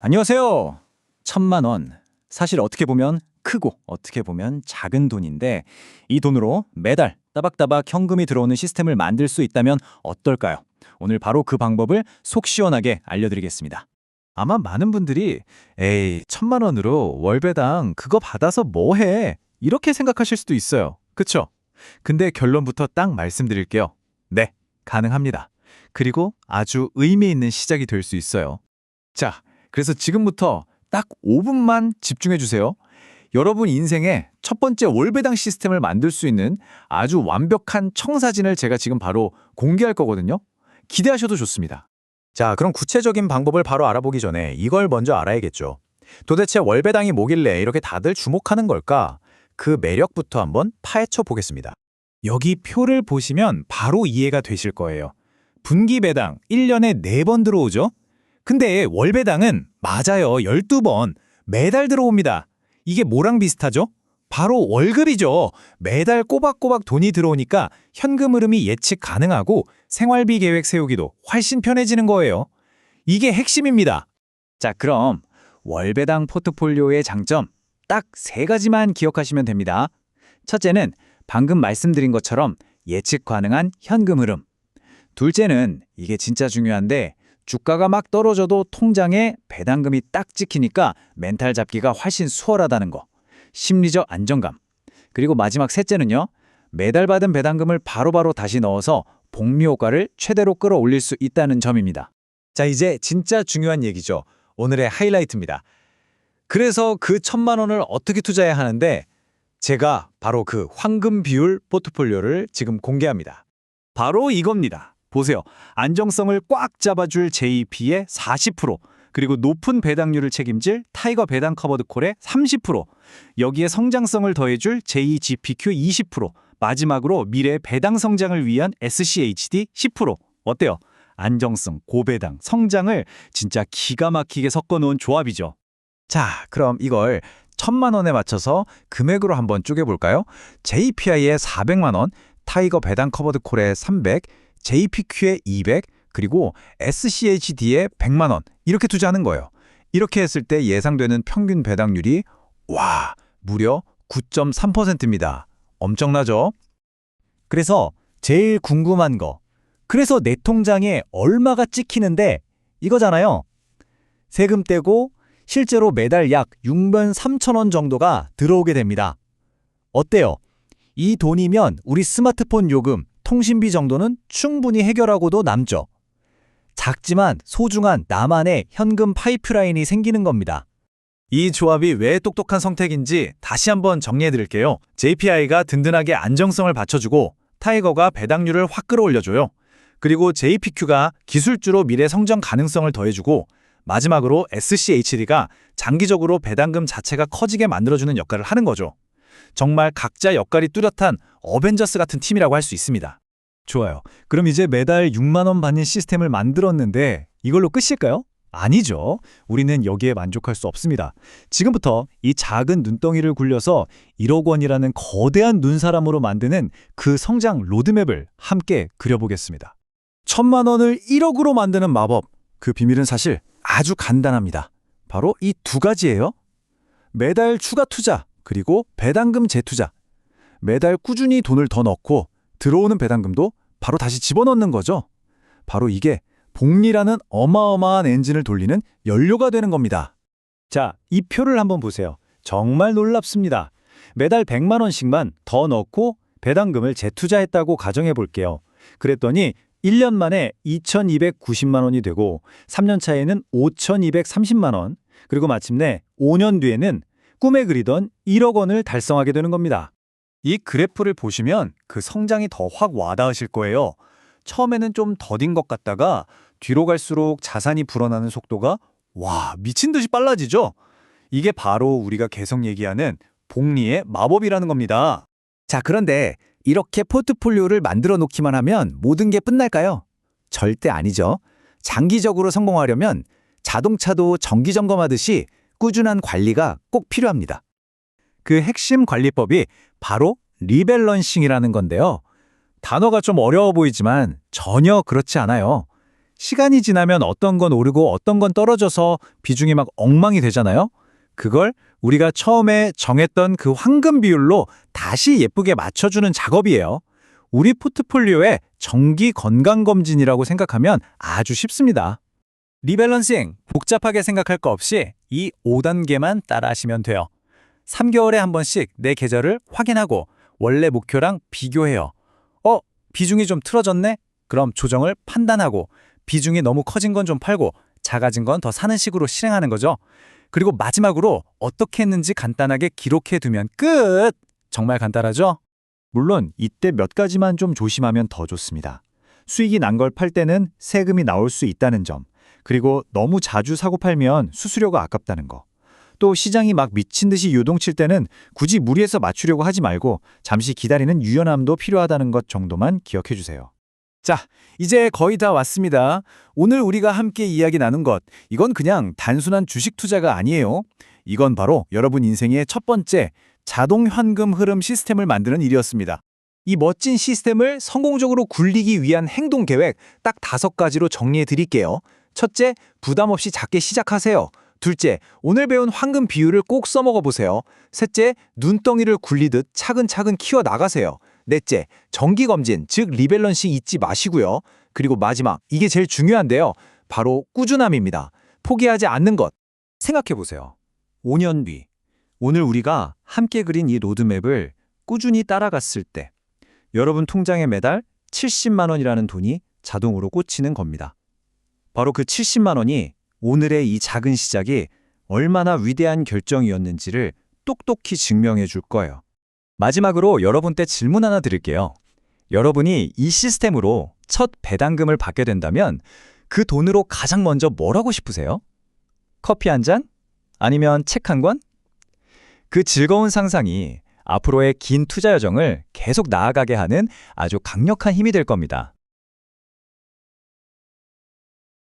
안녕하세요. 1,000만 원. 사실 어떻게 보면 크고 어떻게 보면 작은 돈인데 이 돈으로 매달 따박따박 현금이 들어오는 시스템을 만들 수 있다면 어떨까요? 오늘 바로 그 방법을 속 시원하게 알려드리겠습니다. 아마 많은 분들이 에이, 1,000만 원으로 월배당 그거 받아서 뭐 해? 이렇게 생각하실 수도 있어요. 그쵸? 근데 결론부터 딱 말씀드릴게요. 네, 가능합니다. 그리고 아주 의미 있는 시작이 될 수 있어요. 자, 그래서 지금부터 딱 5분만 집중해 주세요. 여러분 인생의 첫 번째 월배당 시스템을 만들 수 있는 아주 완벽한 청사진을 제가 지금 바로 공개할 거거든요. 기대하셔도 좋습니다. 자, 그럼 구체적인 방법을 바로 알아보기 전에 이걸 먼저 알아야겠죠. 도대체 월배당이 뭐길래 이렇게 다들 주목하는 걸까? 그 매력부터 한번 파헤쳐 보겠습니다. 여기 표를 보시면 바로 이해가 되실 거예요. 분기 배당 1년에 4번 들어오죠? 근데 월배당은 맞아요. 12번. 매달 들어옵니다. 이게 뭐랑 비슷하죠? 바로 월급이죠. 매달 꼬박꼬박 돈이 들어오니까 현금 흐름이 예측 가능하고 생활비 계획 세우기도 훨씬 편해지는 거예요. 이게 핵심입니다. 자, 그럼 월배당 포트폴리오의 장점 딱 3가지만 기억하시면 됩니다. 첫째는 방금 말씀드린 것처럼 예측 가능한 현금 흐름. 둘째는 이게 진짜 중요한데 주가가 막 떨어져도 통장에 배당금이 딱 찍히니까 멘탈 잡기가 훨씬 수월하다는 거. 심리적 안정감. 그리고 마지막 셋째는요. 매달 받은 배당금을 바로바로 다시 넣어서 복리 효과를 최대로 끌어올릴 수 있다는 점입니다. 자, 이제 진짜 중요한 얘기죠. 오늘의 하이라이트입니다. 그래서 그 1,000만 원을 어떻게 투자해야 하는데 제가 바로 그 황금 비율 포트폴리오를 지금 공개합니다. 바로 이겁니다. 보세요. 안정성을 꽉 잡아줄 JEP의 40%, 그리고 높은 배당률을 책임질 타이거 배당 커버드 콜의 30%, 여기에 성장성을 더해줄 JGPQ 20%, 마지막으로 미래 배당 성장을 위한 SCHD 10%. 어때요? 안정성, 고배당, 성장을 진짜 기가 막히게 섞어놓은 조합이죠. 자, 그럼 이걸 1,000만 원에 맞춰서 금액으로 한번 쪼개볼까요? JPI의 400만 원, 타이거 배당 커버드 콜의 300, JPQ의 200, 그리고 SCHD의 100만 원 이렇게 투자하는 거예요. 이렇게 했을 때 예상되는 평균 배당률이 무려 9.3%입니다. 엄청나죠? 그래서 제일 궁금한 거. 그래서 내 통장에 얼마가 찍히는데 이거잖아요. 세금 떼고 실제로 매달 약 6만 3천 원 정도가 들어오게 됩니다. 어때요? 이 돈이면 우리 스마트폰 요금, 통신비 정도는 충분히 해결하고도 남죠. 작지만 소중한 나만의 현금 파이프라인이 생기는 겁니다. 이 조합이 왜 똑똑한 선택인지 다시 한번 정리해드릴게요. JPI가 든든하게 안정성을 받쳐주고 타이거가 배당률을 확 끌어올려줘요. 그리고 JPQ가 기술주로 미래 성장 가능성을 더해주고 마지막으로 SCHD가 장기적으로 배당금 자체가 커지게 만들어주는 역할을 하는 거죠. 정말 각자 역할이 뚜렷한 어벤져스 같은 팀이라고 할 수 있습니다. 좋아요. 그럼 이제 매달 6만 원 받는 시스템을 만들었는데 이걸로 끝일까요? 아니죠. 우리는 여기에 만족할 수 없습니다. 지금부터 이 작은 눈덩이를 굴려서 1억 원이라는 거대한 눈사람으로 만드는 그 성장 로드맵을 함께 그려보겠습니다. 1,000만 원을 1억으로 만드는 마법. 그 비밀은 사실 아주 간단합니다. 바로 이 2가지예요. 매달 추가 투자, 그리고 배당금 재투자. 매달 꾸준히 돈을 더 넣고 들어오는 배당금도 바로 다시 집어넣는 거죠. 바로 이게 복리라는 어마어마한 엔진을 돌리는 연료가 되는 겁니다. 자, 이 표를 한번 보세요. 정말 놀랍습니다. 매달 100만 원씩만 더 넣고 배당금을 재투자했다고 가정해 볼게요. 그랬더니 1년 만에 2,290만 원이 되고 3년 차에는 5,230만 원, 그리고 마침내 5년 뒤에는 꿈에 그리던 1억 원을 달성하게 되는 겁니다. 이 그래프를 보시면 그 성장이 더 확 와닿으실 거예요. 처음에는 좀 더딘 것 같다가 뒤로 갈수록 자산이 불어나는 속도가 미친 듯이 빨라지죠? 이게 바로 우리가 계속 얘기하는 복리의 마법이라는 겁니다. 자, 그런데 이렇게 포트폴리오를 만들어 놓기만 하면 모든 게 끝날까요? 절대 아니죠. 장기적으로 성공하려면 자동차도 정기 점검하듯이 꾸준한 관리가 꼭 필요합니다. 그 핵심 관리법이 바로 리밸런싱이라는 건데요. 단어가 좀 어려워 보이지만 전혀 그렇지 않아요. 시간이 지나면 어떤 건 오르고 어떤 건 떨어져서 비중이 막 엉망이 되잖아요. 그걸 우리가 처음에 정했던 그 황금 비율로 다시 예쁘게 맞춰주는 작업이에요. 우리 포트폴리오의 정기 건강검진이라고 생각하면 아주 쉽습니다. 리밸런싱, 복잡하게 생각할 거 없이 이 5단계만 따라하시면 돼요. 3개월에 한 번씩 내 계절을 확인하고 원래 목표랑 비교해요. 비중이 좀 틀어졌네? 그럼 조정을 판단하고 비중이 너무 커진 건 좀 팔고 작아진 건 더 사는 식으로 실행하는 거죠. 그리고 마지막으로 어떻게 했는지 간단하게 기록해 두면 끝! 정말 간단하죠? 물론 이때 몇 가지만 좀 조심하면 더 좋습니다. 수익이 난 걸 팔 때는 세금이 나올 수 있다는 점, 그리고 너무 자주 사고 팔면 수수료가 아깝다는 거. 또 시장이 막 미친 듯이 요동칠 때는 굳이 무리해서 맞추려고 하지 말고 잠시 기다리는 유연함도 필요하다는 것 정도만 기억해 주세요. 자, 이제 거의 다 왔습니다. 오늘 우리가 함께 이야기 나눈 것, 이건 그냥 단순한 주식 투자가 아니에요. 이건 바로 여러분 인생의 첫 번째 자동 현금 흐름 시스템을 만드는 일이었습니다. 이 멋진 시스템을 성공적으로 굴리기 위한 행동 계획 딱 5가지로 정리해 드릴게요. 첫째, 부담 없이 작게 시작하세요. 둘째, 오늘 배운 황금 비율을 꼭 써먹어 보세요. 셋째, 눈덩이를 굴리듯 차근차근 키워 나가세요. 넷째, 정기검진, 즉 리밸런싱 잊지 마시고요. 그리고 마지막, 이게 제일 중요한데요. 바로 꾸준함입니다. 포기하지 않는 것. 생각해 보세요. 5년 뒤, 오늘 우리가 함께 그린 이 로드맵을 꾸준히 따라갔을 때 여러분 통장에 매달 70만 원이라는 돈이 자동으로 꽂히는 겁니다. 바로 그 70만 원이 오늘의 이 작은 시작이 얼마나 위대한 결정이었는지를 똑똑히 증명해 줄 거예요. 마지막으로 여러분께 질문 하나 드릴게요. 여러분이 이 시스템으로 첫 배당금을 받게 된다면 그 돈으로 가장 먼저 뭘 하고 싶으세요? 커피 한 잔? 아니면 책 한 권? 그 즐거운 상상이 앞으로의 긴 투자 여정을 계속 나아가게 하는 아주 강력한 힘이 될 겁니다.